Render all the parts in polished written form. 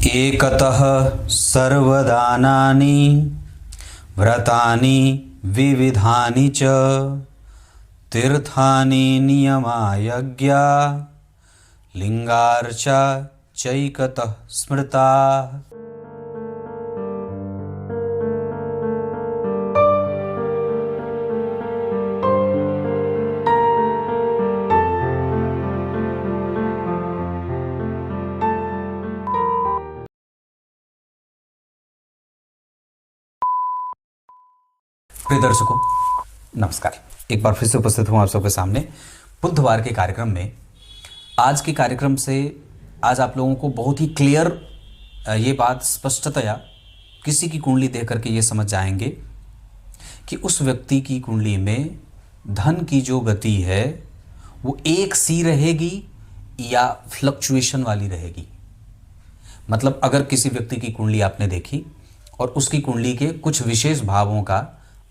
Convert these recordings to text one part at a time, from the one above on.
एकतः सर्वदानानि व्रतानि विविधानि च तीर्थानि नियमा यज्ञा लिंगार्चा चैकतः स्मृता। प्रिय दर्शकों नमस्कार, एक बार फिर से उपस्थित हूँ आप सबके सामने बुधवार के कार्यक्रम में। आज के कार्यक्रम से आज आप लोगों को बहुत ही क्लियर ये बात स्पष्टतया किसी की कुंडली देख करके ये समझ जाएंगे कि उस व्यक्ति की कुंडली में धन की जो गति है वो एक सी रहेगी या फ्लक्चुएशन वाली रहेगी। मतलब अगर किसी व्यक्ति की कुंडली आपने देखी और उसकी कुंडली के कुछ विशेष भावों का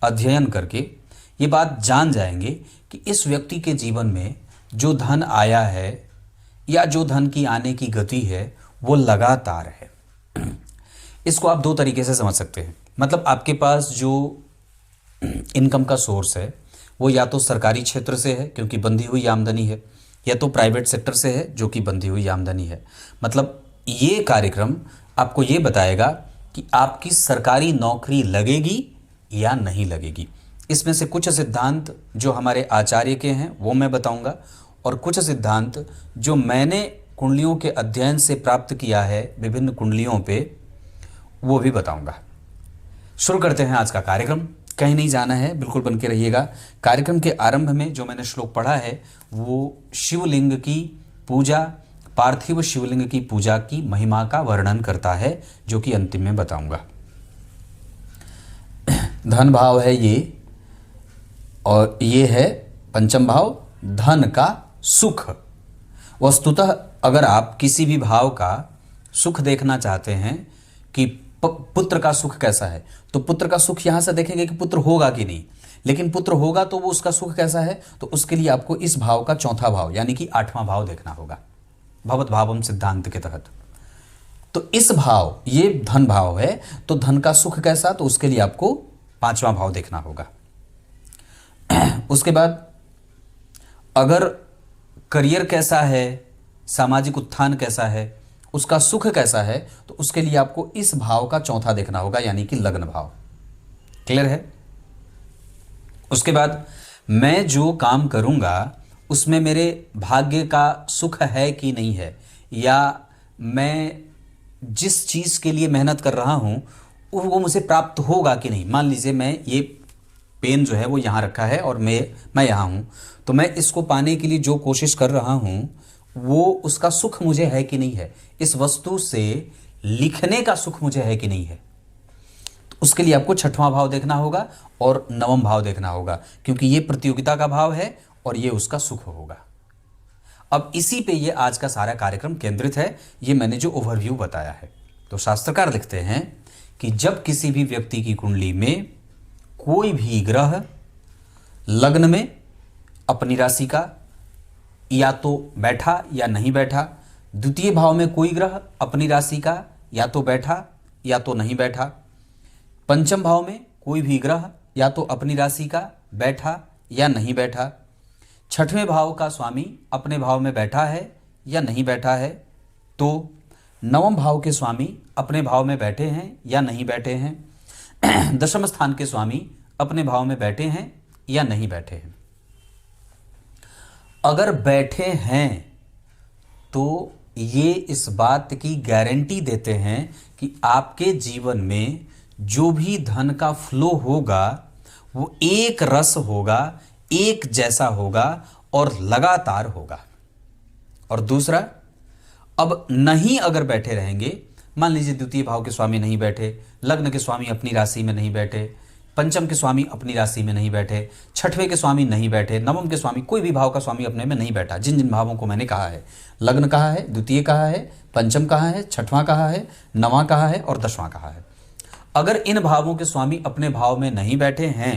अध्ययन करके ये बात जान जाएंगे कि इस व्यक्ति के जीवन में जो धन आया है या जो धन की आने की गति है वो लगातार है। इसको आप दो तरीके से समझ सकते हैं। मतलब आपके पास जो इनकम का सोर्स है वो या तो सरकारी क्षेत्र से है क्योंकि बंधी हुई आमदनी है, या तो प्राइवेट सेक्टर से है जो कि बंधी हुई आमदनी है। मतलब ये कार्यक्रम आपको ये बताएगा कि आपकी सरकारी नौकरी लगेगी या नहीं लगेगी। इसमें से कुछ सिद्धांत जो हमारे आचार्य के हैं वो मैं बताऊंगा और कुछ सिद्धांत जो मैंने कुंडलियों के अध्ययन से प्राप्त किया है विभिन्न कुंडलियों पे वो भी बताऊंगा। शुरू करते हैं आज का कार्यक्रम। कहीं नहीं जाना है, बिल्कुल बन के रहिएगा। कार्यक्रम के आरंभ में जो मैंने श्लोक पढ़ा है वो शिवलिंग की पूजा, पार्थिव शिवलिंग की पूजा की महिमा का वर्णन करता है जो कि अंतिम में बताऊंगा। धन भाव है ये, और ये है पंचम भाव धन का सुख। वस्तुतः अगर आप किसी भी भाव का सुख देखना चाहते हैं कि पुत्र का सुख कैसा है तो पुत्र का सुख यहाँ से देखेंगे कि पुत्र होगा कि नहीं, लेकिन पुत्र होगा तो वो उसका सुख कैसा है तो उसके लिए आपको इस भाव का चौथा भाव यानी कि आठवां भाव देखना होगा भवत भावम सिद्धांत के तहत। तो इस भाव ये धन भाव है तो धन का सुख कैसा तो उसके लिए आपको पांचवा भाव देखना होगा। उसके बाद अगर करियर कैसा है, सामाजिक उत्थान कैसा है, उसका सुख कैसा है तो उसके लिए आपको इस भाव का चौथा देखना होगा यानी कि लग्न भाव। क्लियर है? उसके बाद मैं जो काम करूंगा उसमें मेरे भाग्य का सुख है कि नहीं है, या मैं जिस चीज के लिए मेहनत कर रहा हूं वो मुझे प्राप्त होगा कि नहीं। मान लीजिए मैं ये पेन जो है वो यहाँ रखा है और मैं यहाँ हूँ, तो मैं इसको पाने के लिए जो कोशिश कर रहा हूँ वो उसका सुख मुझे है कि नहीं है, इस वस्तु से लिखने का सुख मुझे है कि नहीं है। तो उसके लिए आपको छठवां भाव देखना होगा और नवम भाव देखना होगा क्योंकि ये प्रतियोगिता का भाव है और ये उसका सुख होगा। अब इसी पे ये आज का सारा कार्यक्रम केंद्रित है। ये मैंने जो ओवरव्यू बताया है तो शास्त्रकार लिखते हैं कि जब किसी भी व्यक्ति की कुंडली में कोई भी ग्रह लग्न में अपनी राशि का या तो बैठा या नहीं बैठा, द्वितीय भाव में कोई ग्रह अपनी राशि का या तो बैठा या तो नहीं बैठा, पंचम भाव में कोई भी ग्रह या तो अपनी राशि का बैठा या नहीं बैठा, छठवें भाव का स्वामी अपने भाव में बैठा है या नहीं बैठा है, तो नवम भाव के स्वामी अपने भाव में बैठे हैं या नहीं बैठे हैं, दशम स्थान के स्वामी अपने भाव में बैठे हैं या नहीं बैठे हैं। अगर बैठे हैं तो ये इस बात की गारंटी देते हैं कि आपके जीवन में जो भी धन का फ्लो होगा वो एक रस होगा, एक जैसा होगा और लगातार होगा। और दूसरा, अब नहीं अगर बैठे रहेंगे, मान लीजिए द्वितीय भाव के स्वामी नहीं बैठे, लग्न के स्वामी अपनी राशि में नहीं बैठे, पंचम के स्वामी अपनी राशि में नहीं बैठे, छठवें के स्वामी नहीं बैठे, नवम के स्वामी कोई भी भाव का स्वामी अपने में नहीं बैठा, जिन जिन भावों को मैंने कहा है, लग्न कहा है, द्वितीय कहा है, पंचम कहा है, छठवां कहा है, नवां कहा है और दसवां कहा है। अगर इन भावों के स्वामी अपने भाव में नहीं बैठे हैं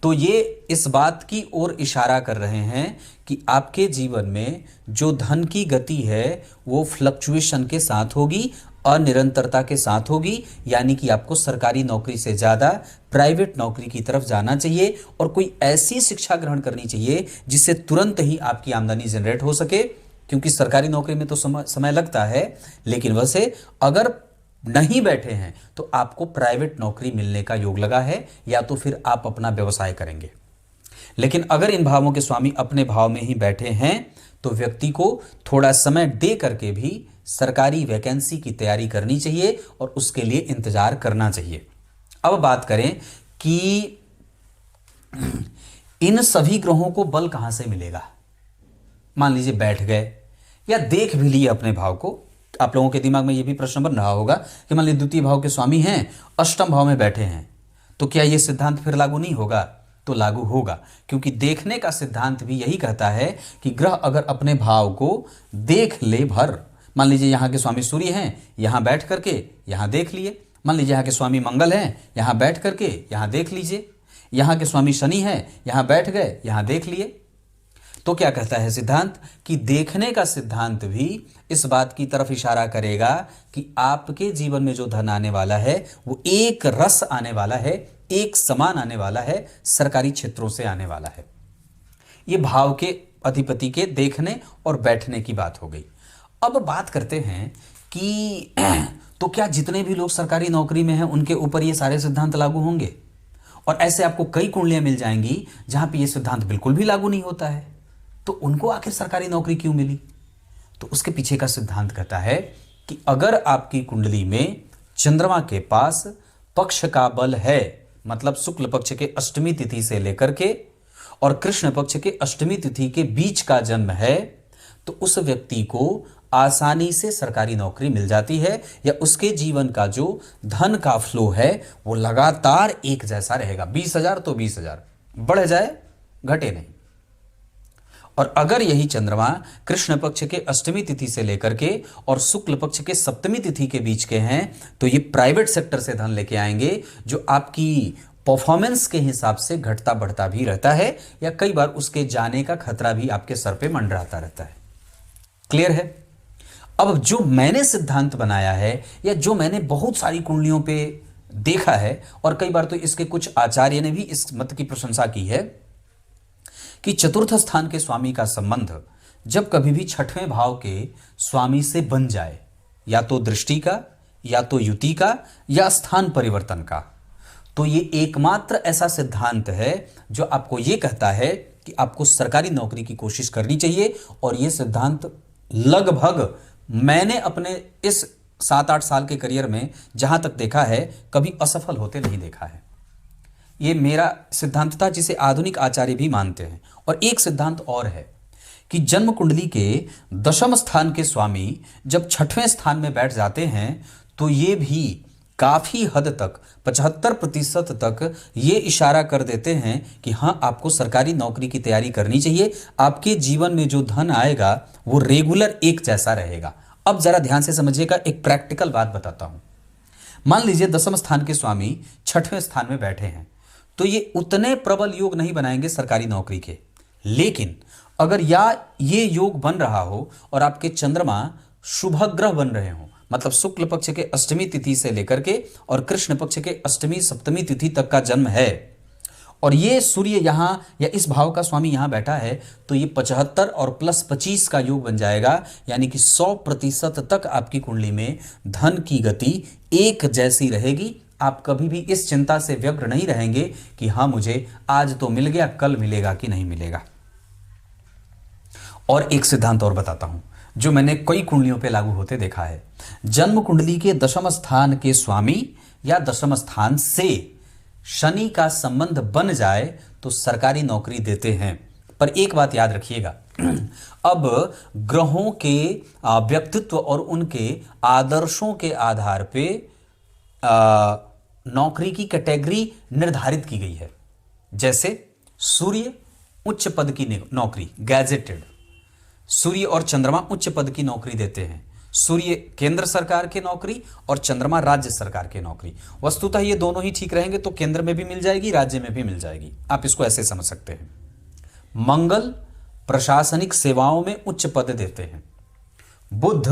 तो ये इस बात की ओर इशारा कर रहे हैं कि आपके जीवन में जो धन की गति है वो फ्लक्चुएशन के साथ होगी, अनिरंतरता के साथ होगी, यानी कि आपको सरकारी नौकरी से ज़्यादा प्राइवेट नौकरी की तरफ जाना चाहिए और कोई ऐसी शिक्षा ग्रहण करनी चाहिए जिससे तुरंत ही आपकी आमदनी जनरेट हो सके। क्योंकि सरकारी नौकरी में तो समय लगता है, लेकिन वैसे अगर नहीं बैठे हैं तो आपको प्राइवेट नौकरी मिलने का योग लगा है, या तो फिर आप अपना व्यवसाय करेंगे। लेकिन अगर इन भावों के स्वामी अपने भाव में ही बैठे हैं तो व्यक्ति को थोड़ा समय दे करके भी सरकारी वैकेंसी की तैयारी करनी चाहिए और उसके लिए इंतजार करना चाहिए। अब बात करें कि इन सभी ग्रहों को बल कहां से मिलेगा। मान लीजिए बैठ गए या देख भी लिए अपने भाव को। आप लोगों के दिमाग में यह भी प्रश्न बन रहा होगा कि मान लीजिए द्वितीय भाव के स्वामी हैं, अष्टम भाव में बैठे हैं, तो क्या यह सिद्धांत फिर लागू नहीं होगा? तो लागू होगा, क्योंकि देखने का सिद्धांत भी यही कहता है कि ग्रह अगर अपने भाव को देख ले भर, मान लीजिए यहां के स्वामी सूर्य हैं, यहां बैठ करके यहां देख लिए, मान लीजिए यहां के स्वामी मंगल हैं, यहां बैठ करके यहां देख लीजिए, यहां के स्वामी शनि हैं, यहां बैठ गए यहां देख लिए। तो क्या कहता है सिद्धांत कि देखने का सिद्धांत भी इस बात की तरफ इशारा करेगा कि आपके जीवन में जो धन आने वाला है वो एक रस आने वाला है, एक समान आने वाला है, सरकारी क्षेत्रों से आने वाला है। ये भाव के अधिपति के देखने और बैठने की बात हो गई। अब बात करते हैं कि तो क्या जितने भी लोग सरकारी नौकरी में हैं उनके ऊपर ये सारे सिद्धांत लागू होंगे? और ऐसे आपको कई कुंडलियां मिल जाएंगी जहां पे ये सिद्धांत बिल्कुल भी लागू नहीं होता है, तो उनको आखिर सरकारी नौकरी क्यों मिली? तो उसके पीछे का सिद्धांत कहता है कि अगर आपकी कुंडली में चंद्रमा के पास पक्ष का बल है, मतलब शुक्ल पक्ष के अष्टमी तिथि से लेकर के और कृष्ण पक्ष के अष्टमी तिथि के बीच का जन्म है, तो उस व्यक्ति को आसानी से सरकारी नौकरी मिल जाती है, या उसके जीवन का जो धन का फ्लो है वो लगातार एक जैसा रहेगा। 20,000 तो 20,000, बढ़ जाए घटे नहीं। और अगर यही चंद्रमा कृष्ण पक्ष के अष्टमी तिथि से लेकर के और शुक्ल पक्ष के सप्तमी तिथि के बीच के हैं, तो ये प्राइवेट सेक्टर से धन लेके आएंगे जो आपकी परफॉर्मेंस के हिसाब से घटता बढ़ता भी रहता है, या कई बार उसके जाने का खतरा भी आपके सर पे मंडराता रहता है। क्लियर है? अब जो मैंने सिद्धांत बनाया है या जो मैंने बहुत सारी कुंडलियों पे देखा है, और कई बार तो इसके कुछ आचार्य ने भी इस मत की प्रशंसा की है कि चतुर्थ स्थान के स्वामी का संबंध जब कभी भी छठवें भाव के स्वामी से बन जाए, या तो दृष्टि का, या तो युति का, या स्थान परिवर्तन का, तो ये एकमात्र ऐसा सिद्धांत है जो आपको ये कहता है कि आपको सरकारी नौकरी की कोशिश करनी चाहिए। और ये सिद्धांत लगभग मैंने अपने इस 7-8 साल के करियर में जहां तक देखा है कभी असफल होते नहीं देखा है। ये मेरा सिद्धांत था जिसे आधुनिक आचार्य भी मानते हैं। और एक सिद्धांत और है कि जन्म कुंडली के दशम स्थान के स्वामी जब छठवें स्थान में बैठ जाते हैं तो ये भी काफी हद तक 75% तक ये इशारा कर देते हैं कि हाँ, आपको सरकारी नौकरी की तैयारी करनी चाहिए। आपके जीवन में जो धन आएगा वो रेगुलर एक जैसा रहेगा। अब जरा ध्यान से समझिएगा, एक प्रैक्टिकल बात बताता हूं। मान लीजिए दशम स्थान के स्वामी छठवें स्थान में बैठे हैं, तो ये उतने प्रबल योग नहीं बनाएंगे सरकारी नौकरी के। लेकिन अगर ये योग बन रहा हो और आपके चंद्रमा शुभ ग्रह बन रहे हो, मतलब शुक्ल पक्ष के अष्टमी तिथि से लेकर के और कृष्ण पक्ष के अष्टमी सप्तमी तिथि तक का जन्म है, और ये सूर्य यहां या इस भाव का स्वामी यहां बैठा है, तो ये 75 और प्लस 25 का योग बन जाएगा। यानी कि 100% तक आपकी कुंडली में धन की गति एक जैसी रहेगी। आप कभी भी इस चिंता से व्यग्र नहीं रहेंगे कि हाँ, मुझे आज तो मिल गया, कल मिलेगा कि नहीं मिलेगा। और एक सिद्धांत और बताता हूं जो मैंने कई कुंडलियों पे लागू होते देखा है। जन्म कुंडली के दशम स्थान के स्वामी या दशम स्थान से शनि का संबंध बन जाए तो सरकारी नौकरी देते हैं। पर एक बात याद रखिएगा, अब ग्रहों के व्यक्तित्व और उनके आदर्शों के आधार पे नौकरी की कैटेगरी निर्धारित की गई है। जैसे सूर्य उच्च पद की नौकरी, गैजेटेड, सूर्य और चंद्रमा उच्च पद की नौकरी देते हैं। सूर्य केंद्र सरकार की नौकरी और चंद्रमा राज्य सरकार की नौकरी। वस्तुतः ये दोनों ही ठीक रहेंगे तो केंद्र में भी मिल जाएगी, राज्य में भी मिल जाएगी। आप इसको ऐसे समझ सकते हैं। मंगल प्रशासनिक सेवाओं में उच्च पद देते हैं। बुध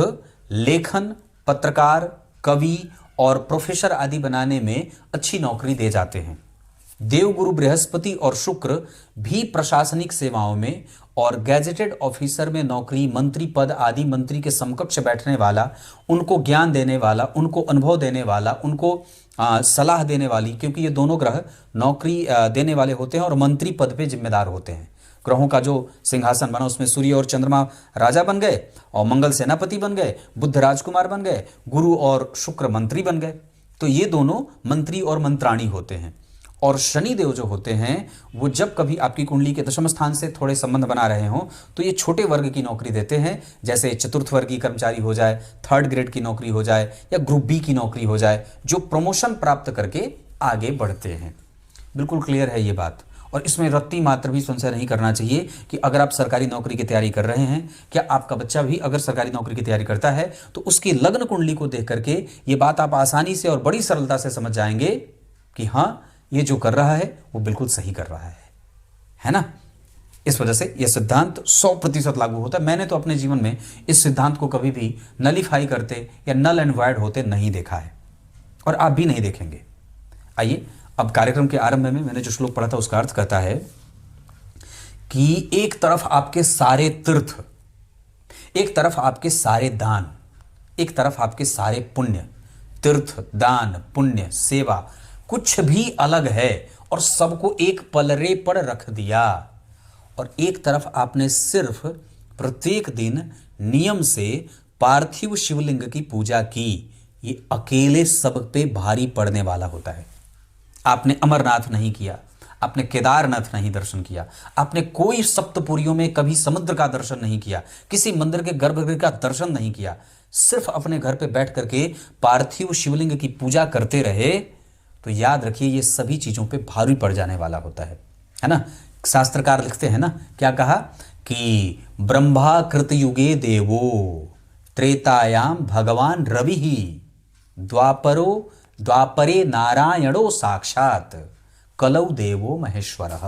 लेखन, पत्रकार, कवि और प्रोफेसर आदि बनाने में अच्छी नौकरी दे जाते हैं। देवगुरु बृहस्पति और शुक्र भी प्रशासनिक सेवाओं में और गैजेटेड ऑफिसर में नौकरी, मंत्री पद आदि, मंत्री के समकक्ष बैठने वाला, उनको ज्ञान देने वाला, उनको अनुभव देने वाला, उनको सलाह देने वाली, क्योंकि ये दोनों ग्रह नौकरी देने वाले होते हैं और मंत्री पद पे जिम्मेदार होते हैं। ग्रहों का जो सिंहासन बना उसमें सूर्य और चंद्रमा राजा बन गए और मंगल सेनापति बन गए, बुध राजकुमार बन गए, गुरु और शुक्र मंत्री बन गए। तो ये दोनों मंत्री और मंत्राणी होते हैं। और शनिदेव जो होते हैं वो जब कभी आपकी कुंडली के दशम स्थान से थोड़े संबंध बना रहे हों तो ये छोटे वर्ग की नौकरी देते हैं, जैसे चतुर्थ वर्गीय कर्मचारी हो जाए, थर्ड ग्रेड की नौकरी हो जाए या ग्रुप बी की नौकरी हो जाए, जो प्रमोशन प्राप्त करके आगे बढ़ते हैं। बिल्कुल क्लियर है ये बात। और इसमें रत्ती मात्र भी संशय नहीं करना चाहिए कि अगर आप सरकारी नौकरी की तैयारी कर रहे हैं, क्या आपका बच्चा भी अगर सरकारी नौकरी की तैयारी करता है तो उसकी लग्न कुंडली को देख करके ये बात आप आसानी से और बड़ी सरलता से समझ जाएंगे कि हाँ, ये जो कर रहा है वो बिल्कुल सही कर रहा है ना। इस वजह से यह सिद्धांत 100% लागू होता है। मैंने तो अपने जीवन में इस सिद्धांत को कभी भी नलीफाई करते या नल एंड वॉइड होते नहीं देखा है और आप भी नहीं देखेंगे। आइए अब कार्यक्रम के आरंभ में मैंने जो श्लोक पढ़ा था उसका अर्थ कहता है कि एक तरफ आपके सारे तीर्थ, एक तरफ आपके सारे दान, एक तरफ आपके सारे पुण्य, तीर्थ, दान, पुण्य, सेवा, कुछ भी अलग है और सबको एक पलड़े पर रख दिया। और एक तरफ आपने सिर्फ प्रत्येक दिन नियम से पार्थिव शिवलिंग की पूजा की। ये अकेले सब पे भारी पड़ने वाला होता है। आपने अमरनाथ नहीं किया, आपने केदारनाथ नहीं दर्शन किया, आपने कोई सप्तपुरियों में कभी समुद्र का दर्शन नहीं किया, किसी मंदिर के गर्भगृह का दर्शन नहीं किया, सिर्फ अपने घर पे बैठ करके पार्थिव शिवलिंग की पूजा करते रहे, तो याद रखिए ये सभी चीजों पे भारी पड़ जाने वाला होता है ना। शास्त्रकार लिखते हैं ना, क्या कहा कि ब्रह्मा कृत युगे देवो त्रेतायाम भगवान रवि द्वापरे नारायणो साक्षात कलौ देवो महेश्वरः।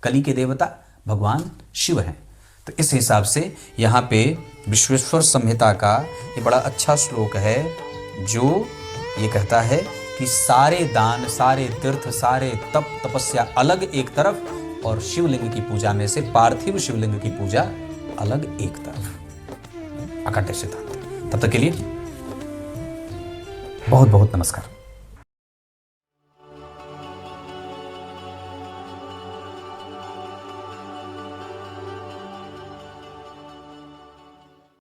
कली के देवता भगवान शिव हैं। तो इस हिसाब से यहाँ पे विश्वेश्वर संहिता का ये बड़ा अच्छा श्लोक है जो ये कहता है कि सारे दान, सारे तीर्थ, सारे तप तपस्या अलग एक तरफ और शिवलिंग की पूजा में से पार्थिव शिवलिंग की पूजा अलग एक तरफ। अकाट्य सिद्धांत। तब तक के लिए बहुत बहुत नमस्कार।